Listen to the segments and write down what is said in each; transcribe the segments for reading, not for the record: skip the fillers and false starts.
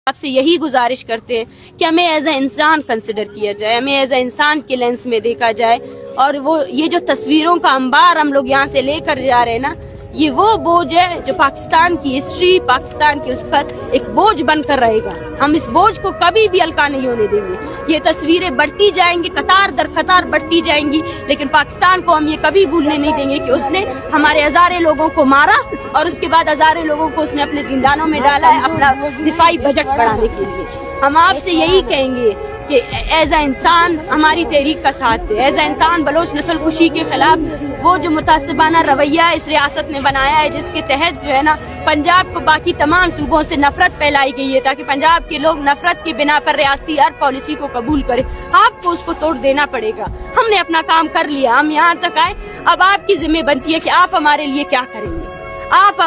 آپ سے یہی گزارش کرتے ہیں کہ ہمیں ایز اے انسان کنسیڈر کیا جائے، ہمیں ایز اے انسان کے لینس میں دیکھا جائے، اور وہ یہ جو تصویروں کا انبار ہم لوگ یہاں سے لے کر جا رہے ہیں نا، یہ وہ بوجھ ہے جو پاکستان کی ہسٹری، پاکستان کے اس پر ایک بوجھ بن کر رہے گا۔ ہم اس بوجھ کو کبھی بھی ہلکا نہیں ہونے دیں گے۔ یہ تصویریں بڑھتی جائیں گی، قطار در قطار بڑھتی جائیں گی، لیکن پاکستان کو ہم یہ کبھی بھولنے نہیں دیں گے کہ اس نے ہمارے ہزارے لوگوں کو مارا، اور اس کے بعد ہزارے لوگوں کو اس نے اپنے زندانوں میں ڈالا ہے اپنا دفاعی بجٹ بڑھانے کے لیے۔ ہم آپ سے یہی کہیں گے کہ ایز اے انسان ہماری تحریک کا ساتھ دے، ایز اے انسان بلوچ نسل کشی کے خلاف وہ جو متعصبانہ رویہ اس ریاست نے بنایا ہے، جس کے تحت جو ہے نا پنجاب کو باقی تمام صوبوں سے نفرت پھیلائی گئی ہے تاکہ پنجاب کے لوگ نفرت کی بنا پر ریاستی ہر پالیسی کو قبول کرے، آپ کو اس کو توڑ دینا پڑے گا۔ ہم نے اپنا کام کر لیا، ہم یہاں تک آئے، اب آپ کی ذمہ بنتی ہے کہ آپ ہمارے لیے کیا کریں گے۔ آپ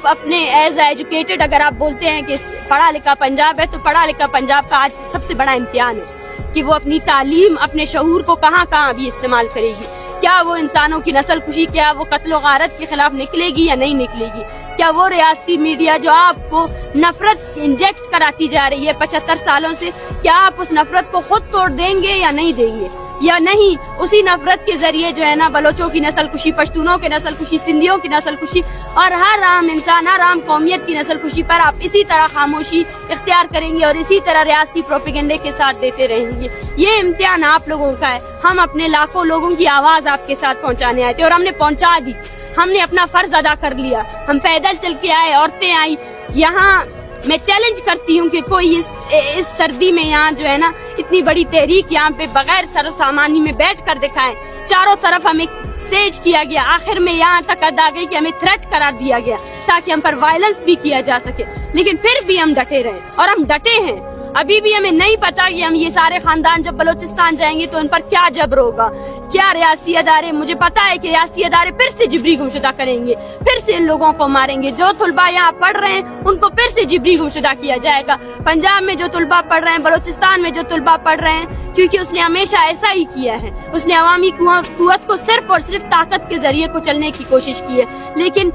اپنے ایز ایجوکیٹڈ اگر آپ بولتے ہیں کہ پڑھا لکھا پنجاب ہے، تو پڑھا لکھا پنجاب کا آج سب سے بڑا امتحان ہے کہ وہ اپنی تعلیم، اپنے شعور کو کہاں بھی استعمال کرے گی۔ کیا وہ انسانوں کی نسل کشی، کیا وہ قتل و غارت کے خلاف نکلے گی یا نہیں نکلے گی؟ کیا وہ ریاستی میڈیا جو آپ کو نفرت انجیکٹ کراتی جا رہی ہے 75 سالوں سے، کیا آپ اس نفرت کو خود توڑ دیں گے یا نہیں دیں گے؟ یا نہیں اسی نفرت کے ذریعے جو ہے نا بلوچوں کی نسل کشی، پشتونوں کی نسل کشی، سندھیوں کی نسل کشی اور ہر عام انسان، ہر عام قومیت کی نسل کشی پر آپ اسی طرح خاموشی اختیار کریں گے اور اسی طرح ریاستی پروپیگنڈے کے ساتھ دیتے رہیں گے؟ یہ امتحان آپ لوگوں کا ہے۔ ہم اپنے لاکھوں لوگوں کی آواز آپ کے ساتھ پہنچانے آئے تھے اور ہم نے پہنچا دی، ہم نے اپنا فرض ادا کر لیا۔ ہم پیدل چل کے آئے، عورتیں آئی یہاں۔ میں چیلنج کرتی ہوں کہ کوئی اس سردی میں یہاں جو ہے نا اتنی بڑی تحریک یہاں پہ بغیر سر و سامانی میں بیٹھ کر دکھائیں۔ چاروں طرف ہمیں سیج کیا گیا، آخر میں یہاں تک حد آ گئی کہ ہمیں تھریٹ قرار دیا گیا تاکہ ہم پر وائلنس بھی کیا جا سکے، لیکن پھر بھی ہم ڈٹے رہے اور ہم ڈٹے ہیں۔ ابھی بھی ہمیں نہیں پتا کہ ہم یہ سارے خاندان جب بلوچستان جائیں گے تو ان پر کیا جبر ہوگا، کیا ریاستی ادارے، مجھے پتا ہے کہ ریاستی ادارے پھر سے جبری گمشدہ کریں گے، پھر سے ان لوگوں کو ماریں گے۔ جو طلباء یہاں پڑھ رہے ہیں ان کو پھر سے جبری گمشدہ کیا جائے گا۔ پنجاب میں جو طلباء پڑھ رہے ہیں، بلوچستان میں جو طلباء پڑھ رہے ہیں، کیونکہ اس نے ہمیشہ ایسا ہی کیا ہے، اس نے عوامی قوت کو صرف اور صرف طاقت کے ذریعے کچلنے کی کوشش کی ہے۔ لیکن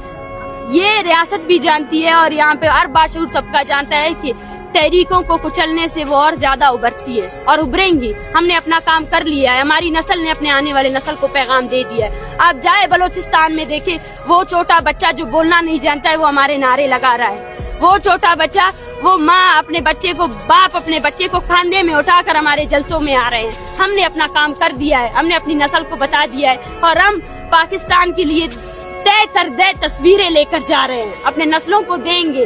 یہ ریاست بھی جانتی ہے اور یہاں پہ ہر باشعور طبقہ جانتا ہے کہ تحریکوں کو کچلنے سے وہ اور زیادہ ابھرتی ہے اور ابھریں گی۔ ہم نے اپنا کام کر لیا ہے، ہماری نسل نے اپنے آنے والے نسل کو پیغام دے دیا ہے۔ آپ جائے بلوچستان میں دیکھیں، وہ چھوٹا بچہ جو بولنا نہیں جانتا ہے وہ ہمارے نعرے لگا رہا ہے۔ وہ چھوٹا بچہ، وہ ماں اپنے بچے کو، باپ اپنے بچے کو کاندھے میں اٹھا کر ہمارے جلسوں میں آ رہے ہیں۔ ہم نے اپنا کام کر دیا ہے، ہم نے اپنی نسل کو بتا دیا ہے اور ہم پاکستان کے لیے طے تر دے تصویریں لے کر جا رہے ہیں، اپنے نسلوں کو دیں گے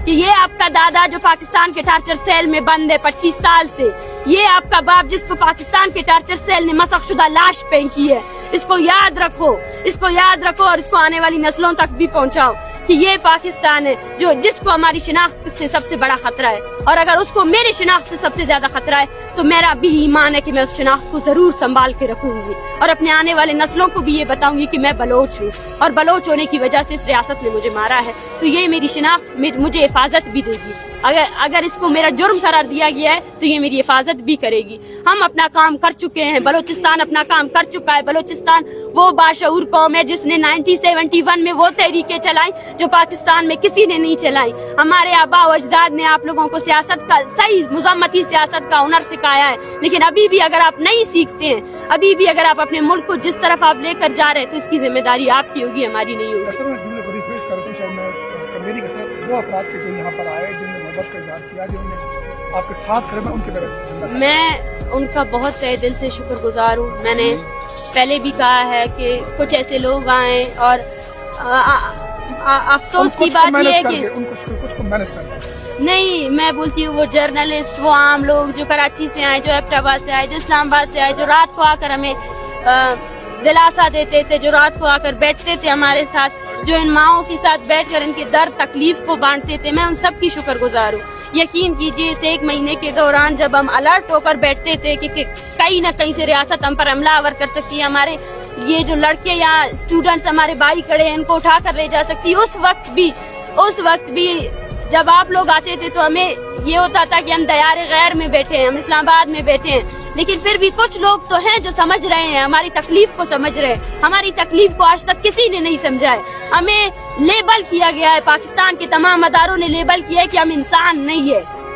کہ یہ آپ کا دادا جو پاکستان کے ٹارچر سیل میں بند ہے 25 سال سے، یہ آپ کا باپ جس کو پاکستان کے ٹارچر سیل نے مسخ شدہ لاش پھینکی ہے، اس کو یاد رکھو، اس کو یاد رکھو اور اس کو آنے والی نسلوں تک بھی پہنچاؤ کہ یہ پاکستان ہے جس کو ہماری شناخت سے سب سے بڑا خطرہ ہے۔ اور اگر اس کو میری شناخت سے سب سے زیادہ خطرہ ہے تو میرا بھی ایمان ہے کہ میں اس شناخت کو ضرور سنبھال کے رکھوں گی اور اپنے آنے والے نسلوں کو بھی یہ بتاؤں گی کہ میں بلوچ ہوں اور بلوچ ہونے کی وجہ سے اس ریاست نے مجھے مارا ہے، تو یہ میری شناخت مجھے حفاظت بھی دے گی۔ اگر اس کو میرا جرم قرار دیا گیا ہے تو یہ میری حفاظت بھی کرے گی۔ ہم اپنا کام کر چکے ہیں، بلوچستان اپنا کام کر چکا ہے۔ بلوچستان وہ باشعور قوم ہے جس نے 1971 میں وہ تحریکیں چلائیں جو پاکستان میں کسی نے نہیں چلائی۔ ہمارے آباء و اجداد نے آپ لوگوں کو سیاست کا، صحیح مزمتی سیاست کا ہنر سکھایا ہے، لیکن ابھی بھی اگر آپ نہیں سیکھتے ہیں، ابھی بھی اگر آپ اپنے ملک کو جس طرف آپ لے کر جا رہے ہیں تو اس کی ذمہ داری آپ کی ہوگی، ہماری نہیں ہوگی۔ وہ افراد کے جو یہاں پر آئے، جنہوں نے محبت کا اظہار کیا، جنہوں نے آپ کے ساتھ کھڑے، ان کے بارے میں ان کا بہت تہہ دل سے شکر گزار ہوں۔ میں نے پہلے بھی کہا ہے کہ کچھ ایسے لوگ آئیں اور افسوس کی بات یہ ہے کہ کچھ کو مینج کرنا، نہیں، میں بولتی ہوں وہ جرنلسٹ، وہ عام لوگ جو کراچی سے آئے، جو ایبٹ آباد سے آئے، جو اسلام آباد سے آئے، جو رات کو آ کر ہمیں دلاسا دیتے تھے، جو رات کو آ کر بیٹھتے تھے ہمارے ساتھ، جو ان ماؤں کے ساتھ بیٹھ کر ان کے درد تکلیف کو بانٹتے تھے، میں ان سب کی شکر گزار ہوں۔ یقین کیجیے اس 1 مہینے کے دوران جب ہم الرٹ ہو کر بیٹھتے تھے کہ کہیں نہ کہیں سے ریاست ہم پر حملہ آور کر سکتی ہے، ہمارے یہ جو لڑکے یا اسٹوڈنٹس ہمارے بھائی کھڑے ہیں ان کو اٹھا کر لے جا سکتی ہے، اس وقت بھی جب آپ لوگ آتے تھے تو ہمیں یہ ہوتا تھا کہ ہم دیار غیر میں بیٹھے ہیں، ہم اسلام آباد میں بیٹھے ہیں، لیکن پھر بھی کچھ لوگ تو ہیں جو سمجھ رہے ہیں، ہماری تکلیف کو سمجھ رہے ہیں۔ ہماری تکلیف کو آج تک کسی نے نہیں سمجھا ہے، ہمیں لیبل کیا گیا ہے، پاکستان کے تمام اداروں نے لیبل کیا ہے کہ ہم انسان نہیں ہے،